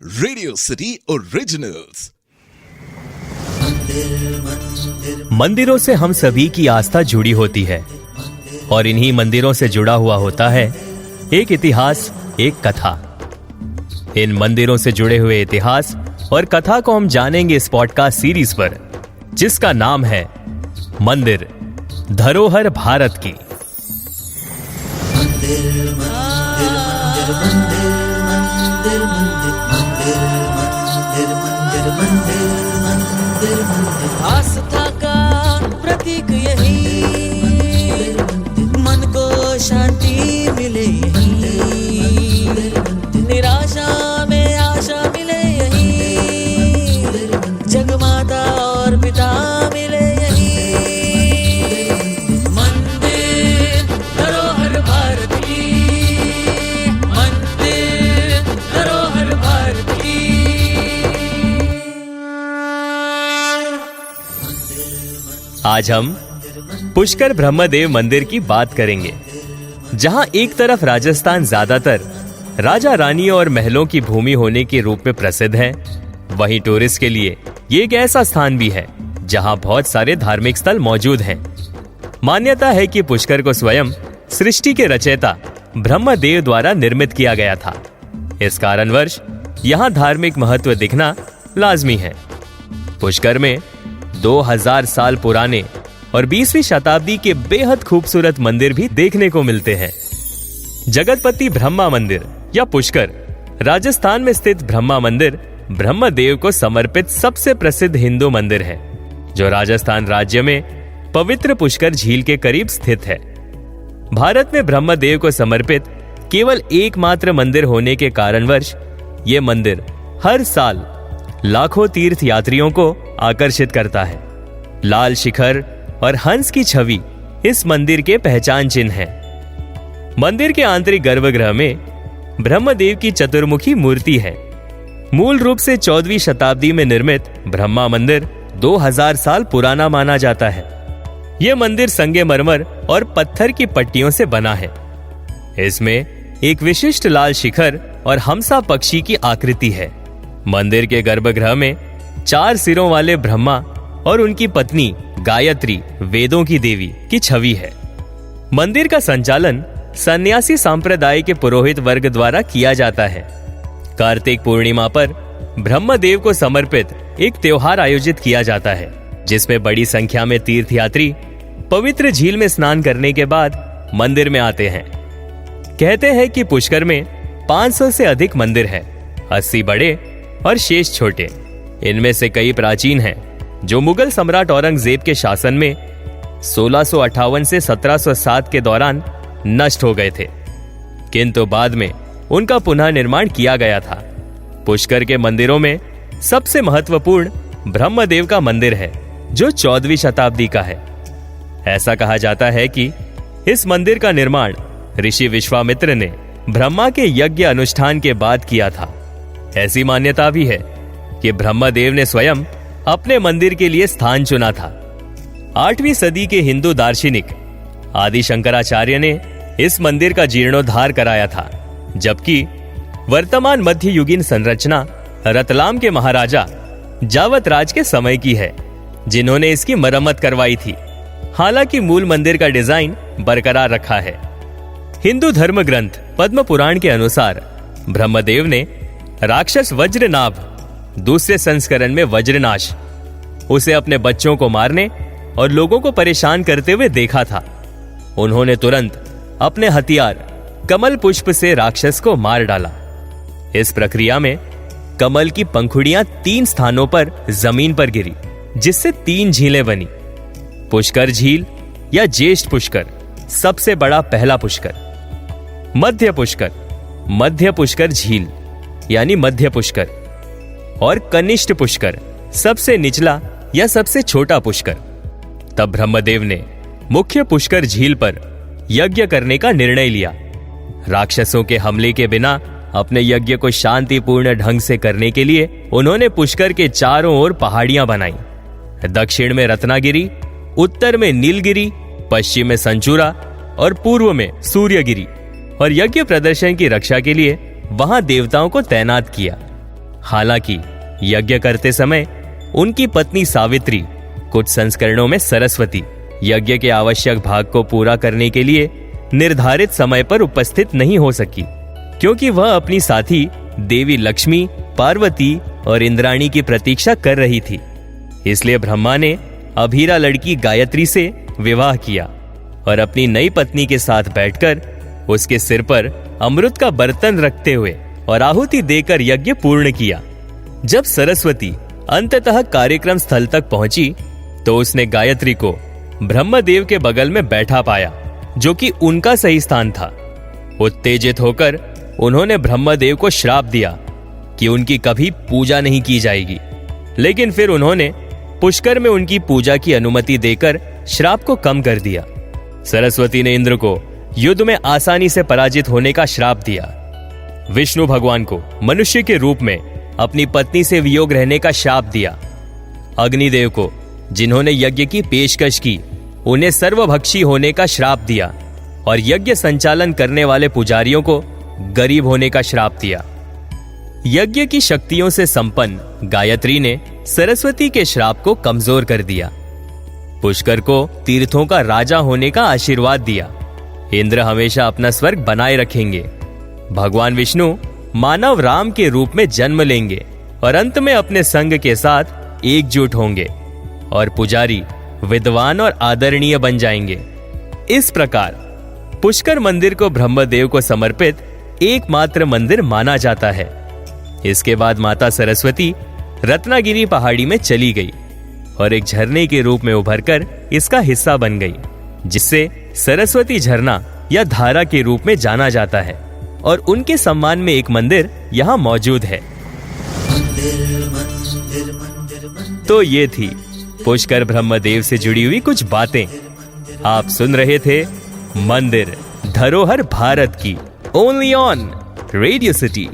Radio city originals. मंदिरों से हम सभी की आस्था जुड़ी होती है और इन्हीं मंदिरों से जुड़ा हुआ होता है एक इतिहास, एक कथा। इन मंदिरों से जुड़े हुए इतिहास और कथा को हम जानेंगे इस पॉडकास्ट सीरीज पर, जिसका नाम है मंदिर धरोहर भारत की। आस्था का प्रतीक यही, मन को शांति मिले यही, निराशा में आशा मिले यही, जगमाता और पिता मिले यही। मंदिर धरोहर भारत की, मंदिर धरोहर भारत की। आज हम पुष्कर ब्रह्मदेव मंदिर की बात करेंगे, जहां एक तरफ राजस्थान ज्यादातर राजा रानियों और महलों की भूमि होने के रूप में प्रसिद्ध है, वहीं टूरिस्ट के लिए ये एक ऐसा स्थान भी है जहां बहुत सारे धार्मिक स्थल मौजूद हैं। मान्यता है कि पुष्कर को स्वयं सृष्टि के रचयिता ब्रह्मदेव द्वारा निर्मित किया गया था। इस कारणवश यहां धार्मिक महत्व दिखना लाजमी है। पुष्कर में 2000 साल पुराने और 20वीं शताब्दी के बेहद खूबसूरत मंदिर भी देखने को मिलते हैं। जगतपति ब्रह्मा मंदिर या पुष्कर राजस्थान में स्थित ब्रह्मा मंदिर ब्रह्मदेव को समर्पित सबसे प्रसिद्ध हिंदू मंदिर है, जो राजस्थान राज्य में पवित्र पुष्कर झील के करीब स्थित है। भारत में ब्रह्मदेव को समर्पित केवल एकमात्र मंदिर होने के कारणवश ये मंदिर हर साल लाखों तीर्थ यात्रियों को आकर्षित करता है। लाल शिखर और हंस की छवि इस मंदिर के पहचान चिन्ह है। मंदिर के आंतरिक गर्भगृह में ब्रह्मदेव की चतुर्मुखी मूर्ति है। मूल रूप से 14वीं शताब्दी में निर्मित ब्रह्मा मंदिर 2000 साल पुराना माना जाता है। यह मंदिर संगमरमर और पत्थर की पट्टियों से बना है। इसमें एक विशिष्ट लाल शिखर और हंसा पक्षी की आकृति है। मंदिर के गर्भगृह में 4 सिरों वाले ब्रह्मा और उनकी पत्नी गायत्री, वेदों की देवी, की छवि है। मंदिर का संचालन सन्यासी संप्रदाय के पुरोहित वर्ग द्वारा किया जाता है। कार्तिक पूर्णिमा पर ब्रह्मदेव को समर्पित एक त्योहार आयोजित किया जाता है, जिसमें बड़ी संख्या में तीर्थयात्री पवित्र झील में स्नान करने के बाद मंदिर में आते हैं। कहते हैं कि पुष्कर में 500 से अधिक मंदिर हैं, 80 बड़े और शेष छोटे। इनमें से कई प्राचीन हैं, जो मुगल सम्राट औरंगजेब के शासन में 1658 से 1707 के दौरान नष्ट हो गए थे, किंतु बाद में उनका पुनः निर्माण किया गया था। पुष्कर के मंदिरों में सबसे महत्वपूर्ण ब्रह्मदेव का मंदिर है, जो 14वीं शताब्दी का है। ऐसा कहा जाता है कि इस मंदिर का निर्माण ऋषि विश्वामित्र ने ब्रह्मा के यज्ञ अनुष्ठान के बाद किया था। ऐसी मान्यता भी है कि ब्रह्मदेव ने स्वयं अपने मंदिर के लिए स्थान चुना था। 8वीं सदी के हिंदू दार्शनिक आदि शंकराचार्य ने इस मंदिर का जीर्णोद्धार कराया था, जबकि वर्तमान मध्ययुगीन संरचना रतलाम के महाराजा जावत राज के समय की है, जिन्होंने इसकी मरम्मत करवाई थी। हालांकि मूल मंदिर का डिजाइन बरकरार रखा है। हिंदू धर्म ग्रंथ पद्म पुराण के अनुसार ब्रह्मदेव ने राक्षस वज्रनाभ, दूसरे संस्करण में वज्रनाश, उसे अपने बच्चों को मारने और लोगों को परेशान करते हुए देखा था। उन्होंने तुरंत अपने हथियार कमल पुष्प से राक्षस को मार डाला। इस प्रक्रिया में कमल की पंखुड़ियां 3 स्थानों पर जमीन पर गिरी, जिससे 3 झीलें बनी। पुष्कर झील या ज्येष्ठ पुष्कर सबसे बड़ा पहला पुष्कर, मध्य पुष्कर झील यानी मध्य पुष्कर, और कनिष्ठ पुष्कर सबसे निचला या सबसे छोटा पुष्कर। तब ब्रह्मदेव ने मुख्य पुष्कर झील पर यज्ञ करने का निर्णय लिया। राक्षसों के हमले के बिना अपने यज्ञ को शांतिपूर्ण ढंग से करने के लिए उन्होंने पुष्कर के चारों ओर पहाड़ियां बनाई। दक्षिण में रत्नागिरी, उत्तर में नीलगिरी, पश्चिम में संचूरा और पूर्व में सूर्यगिरी, और यज्ञ प्रदर्शन की रक्षा के लिए वहां देवताओं को तैनात किया। हालांकि यज्ञ करते समय उनकी पत्नी सावित्री कुछ संस्करणों में सरस्वती यज्ञ के आवश्यक भाग को पूरा करने के लिए निर्धारित समय पर उपस्थित नहीं हो सकी, क्योंकि वह अपनी साथी देवी लक्ष्मी, पार्वती और इंद्राणी की प्रतीक्षा कर रही थी। इसलिए ब्रह्मा ने अभीरा लड़की गायत्री से विवाह किया और अपनी नई पत्नी के साथ बैठकर उसके सिर पर अमृत का बर्तन रखते हुए और आहुति देकर यज्ञ पूर्ण किया। जब सरस्वती अंततः कार्यक्रम स्थल तक पहुंची तो उसने गायत्री को ब्रह्मदेव के बगल में बैठा पाया, जो कि उनका सही स्थान था। उत्तेजित होकर उन्होंने ब्रह्मदेव को श्राप दिया कि उनकी कभी पूजा नहीं की जाएगी, लेकिन फिर उन्होंने पुष्कर में उनकी पूजा की अनुमति देकर श्राप को कम कर दिया। सरस्वती ने इंद्र को युद्ध में आसानी से पराजित होने का श्राप दिया। विष्णु भगवान को मनुष्य के रूप में अपनी पत्नी से वियोग रहने का श्राप दिया। अग्निदेव को, जिन्होंने यज्ञ की पेशकश की, उन्हें सर्वभक्षी होने का श्राप दिया और यज्ञ संचालन करने वाले पुजारियों को गरीब होने का श्राप दिया। यज्ञ की शक्तियों से संपन्न गायत्री ने सरस्वती के श्राप को कमजोर कर दिया। पुष्कर को तीर्थों का राजा होने का आशीर्वाद दिया। इंद्र हमेशा अपना स्वर्ग बनाए रखेंगे। भगवान विष्णु मानव राम के रूप में जन्म लेंगे और अंत में अपने संग के साथ एकजुट होंगे और पुजारी विद्वान और आदरणीय बन जाएंगे। इस प्रकार पुष्कर मंदिर को ब्रह्मदेव को समर्पित एकमात्र मंदिर माना जाता है। इसके बाद माता सरस्वती रत्नागिरी पहाड़ी में चली गई और एक झरने के रूप में उभरकर इसका हिस्सा बन गई, जिससे सरस्वती झरना या धारा के रूप में जाना जाता है और उनके सम्मान में एक मंदिर यहाँ मौजूद है। तो ये थी पुष्कर ब्रह्मदेव से जुड़ी हुई कुछ बातें। आप सुन रहे थे मंदिर धरोहर भारत की, ओनली ऑन रेडियो सिटी।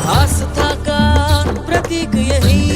आस्था का प्रतीक यही